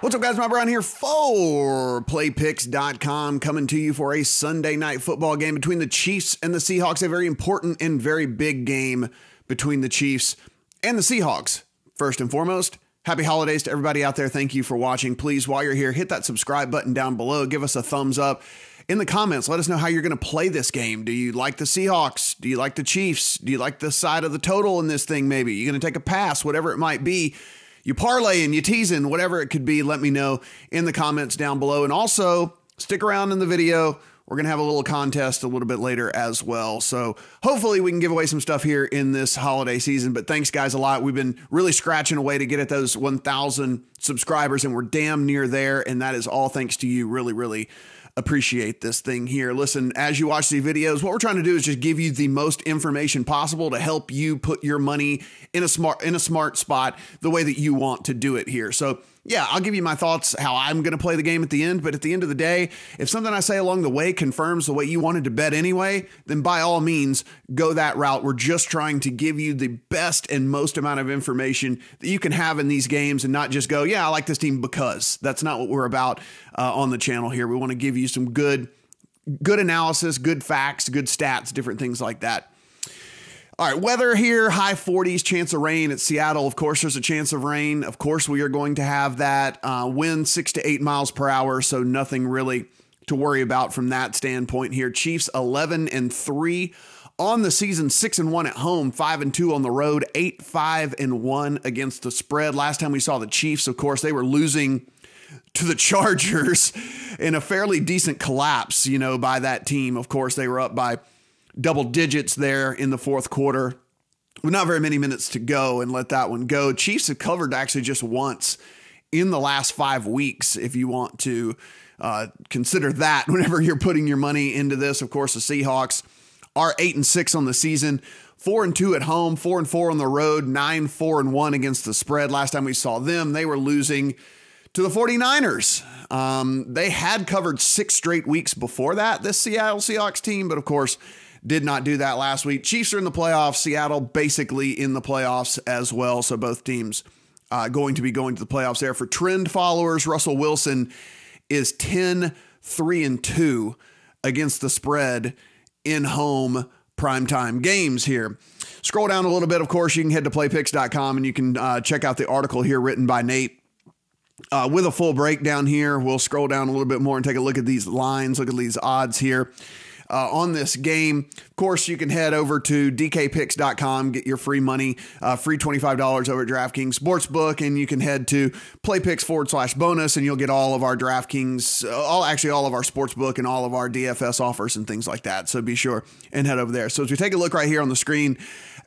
What's up, guys? Matt Brown here for PlayPicks.com, coming to you for a Sunday night football game between the Chiefs and the Seahawks, a very important and very big game between the Chiefs and the Seahawks. First and foremost, happy holidays to everybody out there. Thank you for watching. Please, while you're here, hit that subscribe button down below. Give us a thumbs up. In the comments, let us know how you're going to play this game. Do you like the Seahawks? Do you like the Chiefs? Do you like the side of the total in this thing maybe? You're going to take a pass, whatever it might be. You parlaying, you teasing, whatever it could be, let me know in the comments down below. And also, stick around in the video. We're going to have a little contest a little bit later as well. So hopefully we can give away some stuff here in this holiday season. But thanks, guys, a lot. We've been really scratching away to get at those 1,000 subscribers, and we're damn near there. And that is all thanks to you. Really, really appreciate this thing here. Listen, as you watch these videos, what we're trying to do is just give you the most information possible to help you put your money in a smart spot the way that you want to do it here. So yeah, I'll give you my thoughts how I'm going to play the game at the end. But at the end of the day, if something I say along the way confirms the way you wanted to bet anyway, then by all means, go that route. We're just trying to give you the best and most amount of information that you can have in these games and not just go, yeah, I like this team because. That's not what we're about on the channel here. We want to give you some good analysis, good facts, good stats, different things like that. All right, weather here, high 40s, chance of rain at Seattle. Of course, there's a chance of rain. Of course, we are going to have that wind 6 to 8 miles per hour, so nothing really to worry about from that standpoint here. Chiefs 11-3 on the season, 6-1 at home, 5-2 on the road, 8-5-1 against the spread. Last time we saw the Chiefs, of course, they were losing to the Chargers in a fairly decent collapse, by that team. Of course, they were up by double digits there in the fourth quarter with not very many minutes to go and let that one go. Chiefs have covered actually just once in the last 5 weeks, if you want to consider that whenever you're putting your money into this. Of course, the Seahawks are 8-6 on the season, 4-2 at home, 4-4 on the road, 9-4-1 against the spread. Last time we saw them, they were losing to the 49ers. They had covered 6 straight weeks before that, this Seattle Seahawks team, but of course, did not do that last week. Chiefs are in the playoffs. Seattle basically in the playoffs as well. So both teams going to be going to the playoffs there. For trend followers, Russell Wilson is 10-3-2 against the spread in home primetime games here. Scroll down a little bit. Of course, you can head to playpicks.com and you can check out the article here written by Nate with a full breakdown here. We'll scroll down a little bit more and take a look at these lines, look at these odds here. On this game. Of course, you can head over to dkpicks.com, get your free money, free $25 over at DraftKings Sportsbook, and you can head to playpicks/bonus, and you'll get all of our DraftKings, all of our Sportsbook and all of our DFS offers and things like that. So be sure and head over there. So as we take a look right here on the screen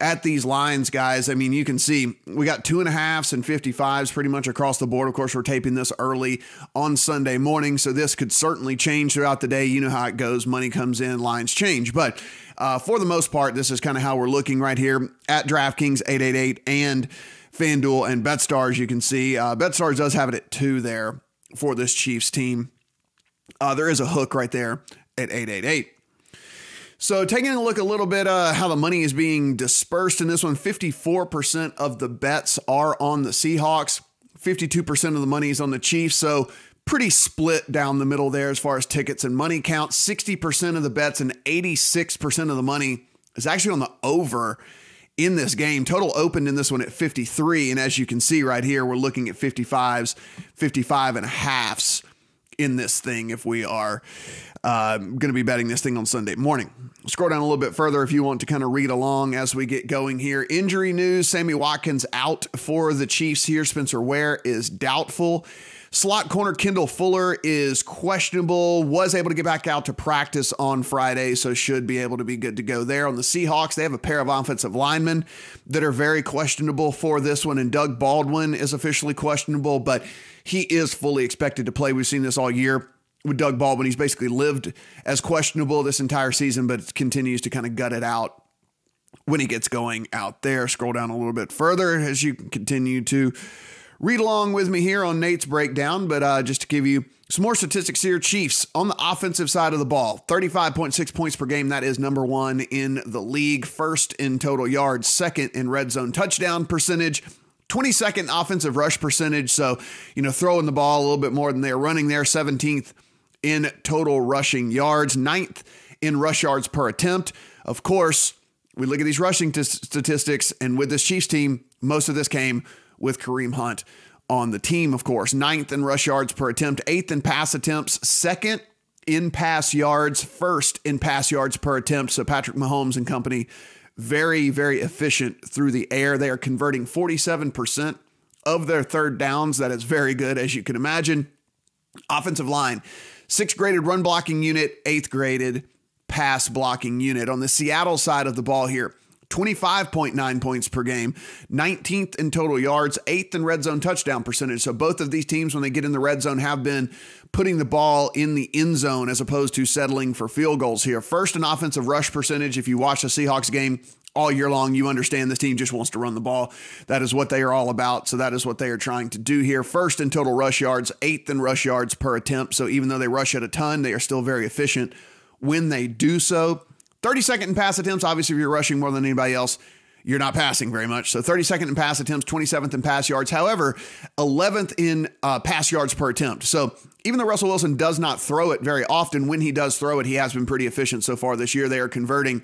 at these lines, guys, I mean, you can see we got 2.5s and 55s pretty much across the board. Of course, we're taping this early on Sunday morning, so this could certainly change throughout the day. You know how it goes. Money comes in, lines change. But for the most part, this is kind of how we're looking right here at DraftKings 888 and FanDuel and BetStars. You can see BetStars does have it at 2 there for this Chiefs team. There is a hook right there at 888. So taking a look a little bit how the money is being dispersed in this one, 54% of the bets are on the Seahawks, 52% of the money is on the Chiefs. So pretty split down the middle there as far as tickets and money count. 60% of the bets and 86% of the money is actually on the over in this game. Total opened in this one at 53. And as you can see right here, we're looking at 55s, 55.5s in this thing if we are going to be betting this thing on Sunday morning. Scroll down a little bit further if you want to kind of read along as we get going here. Injury news, Sammy Watkins out for the Chiefs here. Spencer Ware is doubtful. Slot corner Kendall Fuller is questionable, was able to get back out to practice on Friday, so should be able to be good to go there. On the Seahawks, they have a pair of offensive linemen that are very questionable for this one, and Doug Baldwin is officially questionable, but he is fully expected to play. We've seen this all year with Doug Baldwin. He's basically lived as questionable this entire season, but continues to kind of gut it out when he gets going out there. Scroll down a little bit further as you continue to read along with me here on Nate's breakdown, but just to give you some more statistics here. Chiefs on the offensive side of the ball, 35.6 points per game. That is number 1 in the league. First in total yards, second in red zone touchdown percentage, 22nd offensive rush percentage. So, throwing the ball a little bit more than they're running there. 17th in total rushing yards. 9th in rush yards per attempt. Of course, we look at these rushing statistics, and with this Chiefs team, most of this came with Kareem Hunt on the team, of course. 9th in rush yards per attempt. 8th in pass attempts. 2nd in pass yards. 1st in pass yards per attempt. So Patrick Mahomes and company, very, very efficient through the air. They are converting 47% of their third downs. That is very good, as you can imagine. Offensive line, 6th graded run blocking unit, 8th graded pass blocking unit. On the Seattle side of the ball here, 25.9 points per game, 19th in total yards, 8th in red zone touchdown percentage. So both of these teams, when they get in the red zone, have been putting the ball in the end zone as opposed to settling for field goals here. 1st in offensive rush percentage. If you watch the Seahawks game all year long, you understand this team just wants to run the ball. That is what they are all about. So that is what they are trying to do here. 1st in total rush yards, 8th in rush yards per attempt. So even though they rush at a ton, they are still very efficient when they do so. 32nd in pass attempts. Obviously, if you're rushing more than anybody else, you're not passing very much. So 32nd in pass attempts, 27th in pass yards. However, 11th in pass yards per attempt. So even though Russell Wilson does not throw it very often, when he does throw it, he has been pretty efficient so far this year. They are converting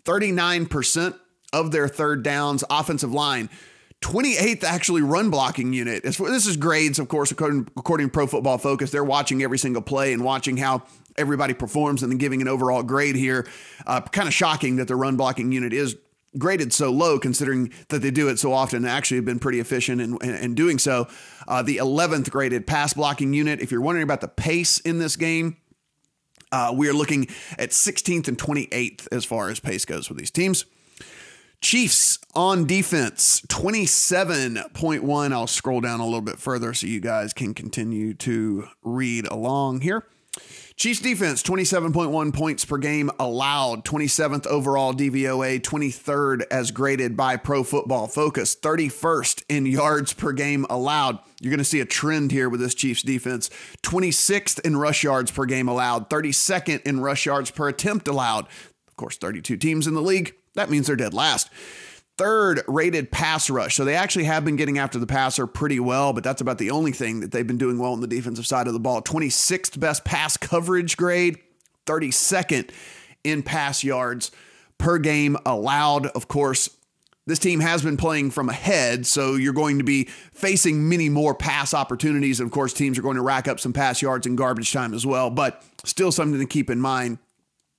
39% of their third downs. Offensive line, 28th actually run blocking unit. This is grades, of course, according to Pro Football Focus. They're watching every single play and watching how everybody performs and then giving an overall grade here. Kind of shocking that the run blocking unit is graded so low, considering that they do it so often and actually have been pretty efficient in doing so. The 11th graded pass blocking unit. If you're wondering about the pace in this game, we are looking at 16th and 28th as far as pace goes with these teams. Chiefs on defense, 27.1. I'll scroll down a little bit further so you guys can continue to read along here. Chiefs defense, 27.1 points per game allowed, 27th overall DVOA, 23rd as graded by Pro Football Focus, 31st in yards per game allowed. You're going to see a trend here with this Chiefs defense. 26th in rush yards per game allowed, 32nd in rush yards per attempt allowed. Of course, 32 teams in the league. That means they're dead last. 3rd rated pass rush. So they actually have been getting after the passer pretty well, but that's about the only thing that they've been doing well on the defensive side of the ball. 26th best pass coverage grade, 32nd in pass yards per game allowed. Of course, this team has been playing from ahead, so you're going to be facing many more pass opportunities. And of course, teams are going to rack up some pass yards and garbage time as well, but still something to keep in mind.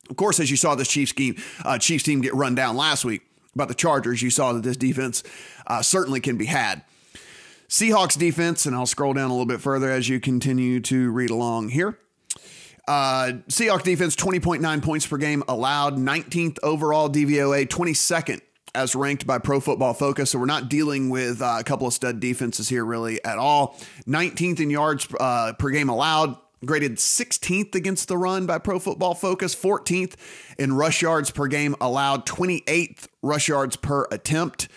Of course, as you saw this Chiefs team get run down last week about the Chargers, you saw that this defense certainly can be had. Seahawks defense, and I'll scroll down a little bit further as you continue to read along here. Seahawks defense, 20.9 points per game allowed, 19th overall DVOA, 22nd as ranked by Pro Football Focus. So we're not dealing with a couple of stud defenses here really at all. 19th in yards per game allowed, graded 16th against the run by Pro Football Focus, 14th in rush yards per game allowed, 28th rush yards per attempt,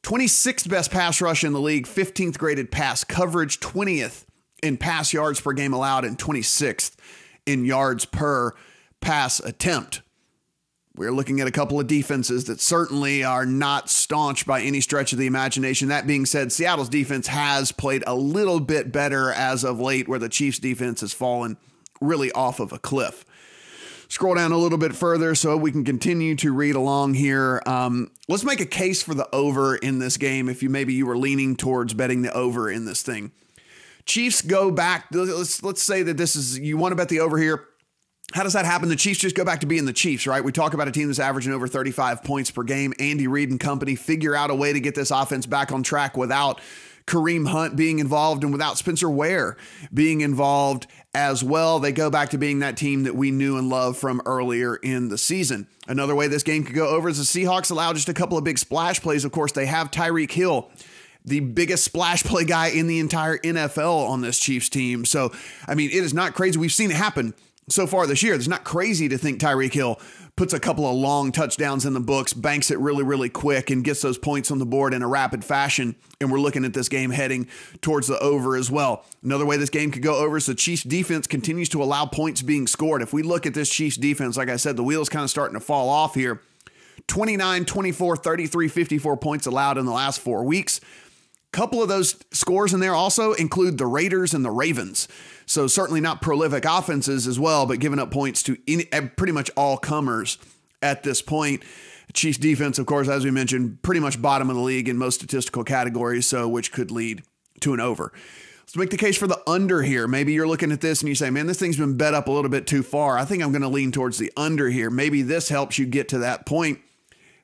26th best pass rush in the league, 15th graded pass coverage, 20th in pass yards per game allowed, and 26th in yards per pass attempt. We're looking at a couple of defenses that certainly are not staunch by any stretch of the imagination. That being said, Seattle's defense has played a little bit better as of late, where the Chiefs defense has fallen really off of a cliff. Scroll down a little bit further so we can continue to read along here. Let's make a case for the over in this game if maybe you were leaning towards betting the over in this thing. Chiefs go back. Let's say that you want to bet the over here. How does that happen? The Chiefs just go back to being the Chiefs, right? We talk about a team that's averaging over 35 points per game. Andy Reid and company figure out a way to get this offense back on track without Kareem Hunt being involved and without Spencer Ware being involved as well. They go back to being that team that we knew and loved from earlier in the season. Another way this game could go over is the Seahawks allow just a couple of big splash plays. Of course, they have Tyreek Hill, the biggest splash play guy in the entire NFL on this Chiefs team. So, I mean, it is not crazy. We've seen it happen so far this year. It's not crazy to think Tyreek Hill puts a couple of long touchdowns in the books, banks it really, really quick, and gets those points on the board in a rapid fashion. And we're looking at this game heading towards the over as well. Another way this game could go over is the Chiefs defense continues to allow points being scored. If we look at this Chiefs defense, like I said, the wheel's kind of starting to fall off here. 29, 24, 33, 54 points allowed in the last 4 weeks. couple of those scores in there also include the Raiders and the Ravens. So certainly not prolific offenses as well, but giving up points to pretty much all comers at this point. Chiefs defense, of course, as we mentioned, pretty much bottom of the league in most statistical categories, so which could lead to an over. Let's make the case for the under here. Maybe you're looking at this and you say, man, this thing's been bet up a little bit too far. I think I'm going to lean towards the under here. Maybe this helps you get to that point.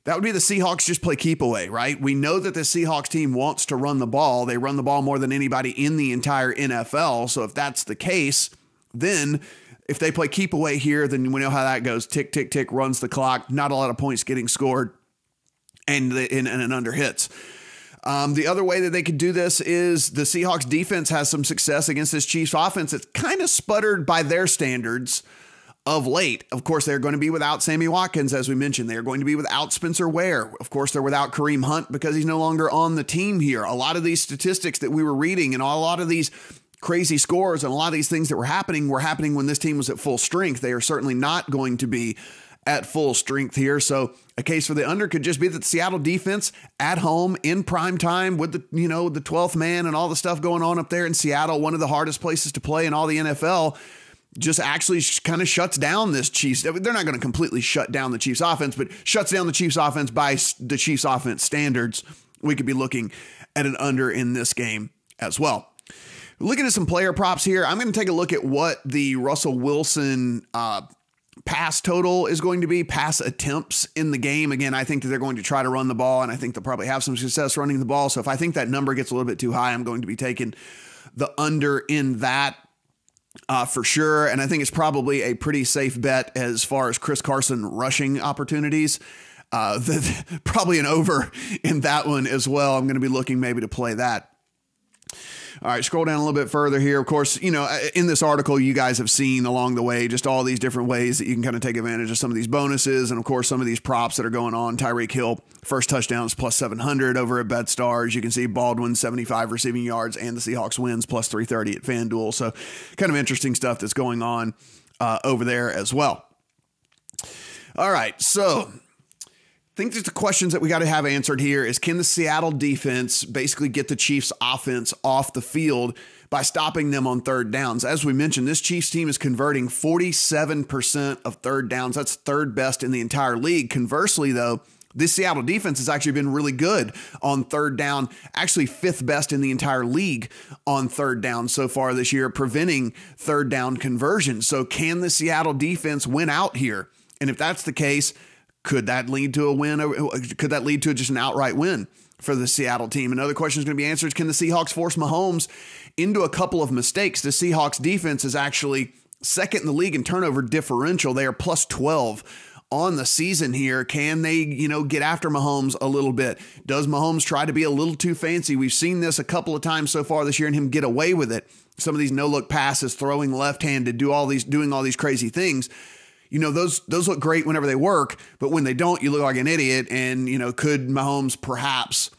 That would be the Seahawks just play keep away, right? We know that the Seahawks team wants to run the ball. They run the ball more than anybody in the entire NFL. So if that's the case, then if they play keep away here, then we know how that goes. Tick, tick, tick, runs the clock. Not a lot of points getting scored, and an under hits. The other way that they could do this is the Seahawks defense has some success against this Chiefs offense. It's kind of sputtered by their standards of late. Of course, they're going to be without Sammy Watkins, as we mentioned. They're going to be without Spencer Ware. Of course, they're without Kareem Hunt because he's no longer on the team here. A lot of these statistics that we were reading and a lot of these crazy scores and a lot of these things that were happening when this team was at full strength. They are certainly not going to be at full strength here. So a case for the under could just be that the Seattle defense at home in prime time with the 12th man and all the stuff going on up there in Seattle, one of the hardest places to play in all the NFL, just actually kind of shuts down this Chiefs. They're not going to completely shut down the Chiefs offense, but shuts down the Chiefs offense by the Chiefs offense standards. We could be looking at an under in this game as well. Looking at some player props here, I'm going to take a look at what the Russell Wilson pass total is going to be, pass attempts in the game. Again, I think that they're going to try to run the ball, and I think they'll probably have some success running the ball. So if I think that number gets a little bit too high, I'm going to be taking the under in that for sure. And I think it's probably a pretty safe bet as far as Chris Carson rushing opportunities. Probably an over in that one as well. I'm going to be looking maybe to play that. All right, scroll down a little bit further here. Of course, in this article, you guys have seen along the way just all these different ways that you can kind of take advantage of some of these bonuses. And of course, some of these props that are going on. Tyreek Hill, first touchdowns plus 700 over at BetStars. You can see Baldwin, 75 receiving yards, and the Seahawks wins plus 330 at FanDuel. So kind of interesting stuff that's going on over there as well. All right, so I think that the questions that we got to have answered here is, can the Seattle defense basically get the Chiefs offense off the field by stopping them on third downs? As we mentioned, this Chiefs team is converting 47% of third downs. That's third best in the entire league. Conversely, though, this Seattle defense has actually been really good on third down, actually fifth best in the entire league on third down so far this year, preventing third down conversion. So can the Seattle defense win out here? And if that's the case, could that lead to a win? Could that lead to just an outright win for the Seattle team? Another question is going to be answered. Can the Seahawks force Mahomes into a couple of mistakes? The Seahawks defense is actually second in the league in turnover differential. They are plus 12 on the season here. Can they, get after Mahomes a little bit? Does Mahomes try to be a little too fancy? We've seen this a couple of times so far this year and him get away with it. Some of these no-look passes, throwing left-handed, doing all these crazy things. Those look great whenever they work, but when they don't, you look like an idiot. And, could Mahomes perhaps,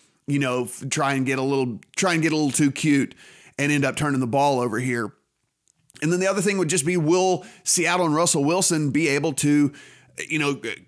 try and get a little too cute and end up turning the ball over here? And then the other thing would just be, will Seattle and Russell Wilson be able to,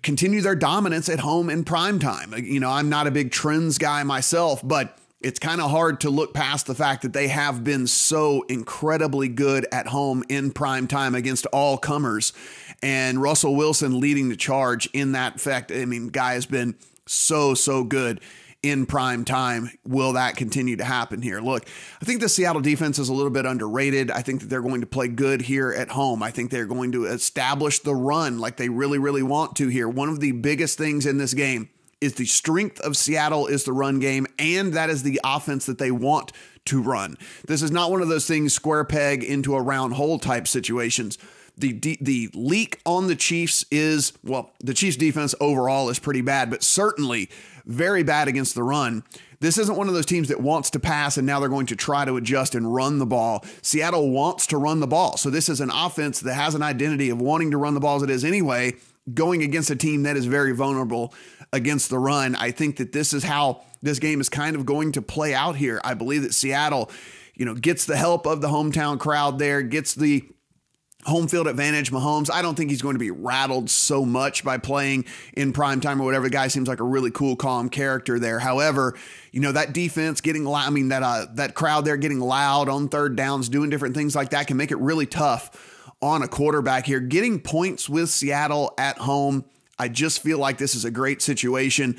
continue their dominance at home in prime time? I'm not a big trends guy myself, but it's kind of hard to look past the fact that they have been so incredibly good at home in prime time against all comers. And Russell Wilson leading the charge in that fact. I mean, guy has been so good in prime time. Will that continue to happen here? Look, I think the Seattle defense is a little bit underrated. I think that they're going to play good here at home. I think they're going to establish the run like they really, really want to here. One of the biggest things in this game is the strength of Seattle is the run game, and that is the offense that they want to run. This is not one of those things square peg into a round hole type situations. The leak on the Chiefs is, the Chiefs defense overall is pretty bad, but certainly very bad against the run. This isn't one of those teams that wants to pass and now they're going to try to adjust and run the ball. Seattle wants to run the ball. So this is an offense that has an identity of wanting to run the ball as it is anyway, going against a team that is very vulnerable against the run. I think that this is how this game is kind of going to play out here. I believe that Seattle, gets the help of the hometown crowd there, gets the home field advantage. Mahomes, I don't think he's going to be rattled so much by playing in prime time or whatever. The guy seems like a really cool, calm character there. However, you know, that defense getting loud, I mean, that crowd there getting loud on third downs, doing different things like that can make it really tough on a quarterback here. Getting points with Seattle at home, I just feel like this is a great situation.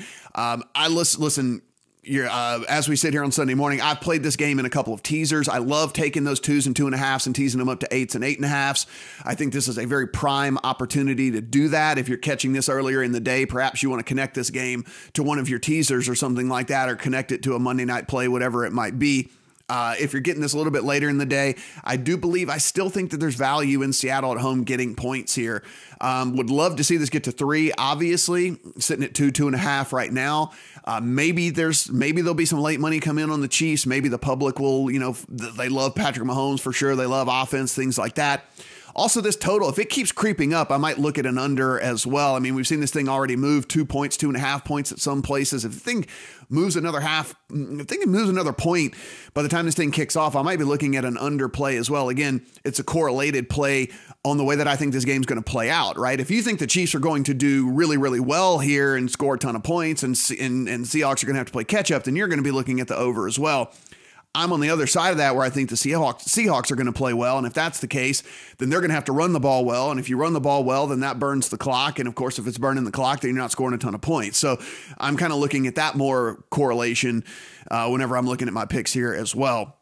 Listen, as we sit here on Sunday morning, I've played this game in a couple of teasers. I love taking those 2s and 2.5s and teasing them up to 8s and 8.5s. I think this is a very prime opportunity to do that. If you're catching this earlier in the day, perhaps you want to connect this game to one of your teasers or something like that, or connect it to a Monday night play, whatever it might be. If you're getting this a little bit later in the day, I still think that there's value in Seattle at home getting points here. Would love to see this get to 3, obviously, sitting at 2, 2.5 right now. Maybe there'll be some late money come in on the Chiefs. Maybe the public will, you know, they love Patrick Mahomes for sure. They love offense, things like that. Also, this total, if it keeps creeping up, I might look at an under as well. I mean, we've seen this thing already move 2 points, 2.5 points at some places. If the thing moves another point by the time this thing kicks off, I might be looking at an under play as well. Again, it's a correlated play on the way that I think this game's going to play out, right? If you think the Chiefs are going to do really, really well here and score a ton of points and Seahawks are going to have to play catch up, then you're going to be looking at the over as well. I'm on the other side of that where I think the Seahawks are going to play well. And if that's the case, then they're going to have to run the ball well. And if you run the ball well, then that burns the clock. And of course, if it's burning the clock, then you're not scoring a ton of points. So I'm kind of looking at that more correlation whenever I'm looking at my picks here as well.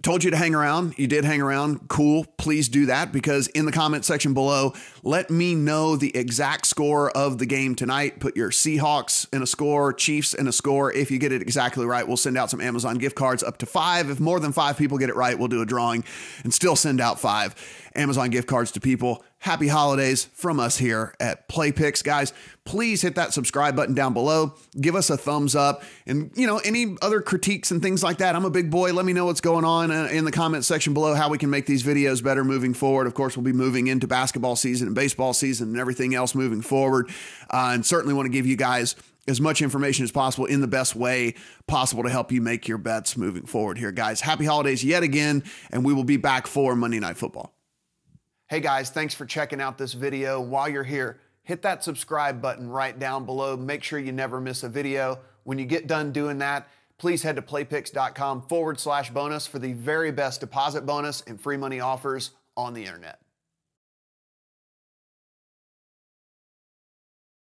Told you to hang around. You did hang around. Cool. Please do that, because in the comment section below, let me know the exact score of the game tonight. Put your Seahawks in a score, Chiefs in a score. If you get it exactly right, we'll send out some Amazon gift cards up to 5. If more than 5 people get it right, we'll do a drawing and still send out 5 Amazon gift cards to people. Happy holidays from us here at Play Picks. Guys, please hit that subscribe button down below. Give us a thumbs up. And, you know, any other critiques and things like that, I'm a big boy. Let me know what's going on in the comment section below, how we can make these videos better moving forward. Of course, we'll be moving into basketball season and baseball season and everything else moving forward. And certainly want to give you guys as much information as possible in the best way possible to help you make your bets moving forward here, guys. Happy holidays yet again, and we will be back for Monday Night Football. Hey guys, thanks for checking out this video. While you're here, hit that subscribe button right down below. Make sure you never miss a video. When you get done doing that, please head to playpicks.com/bonus for the very best deposit bonus and free money offers on the internet.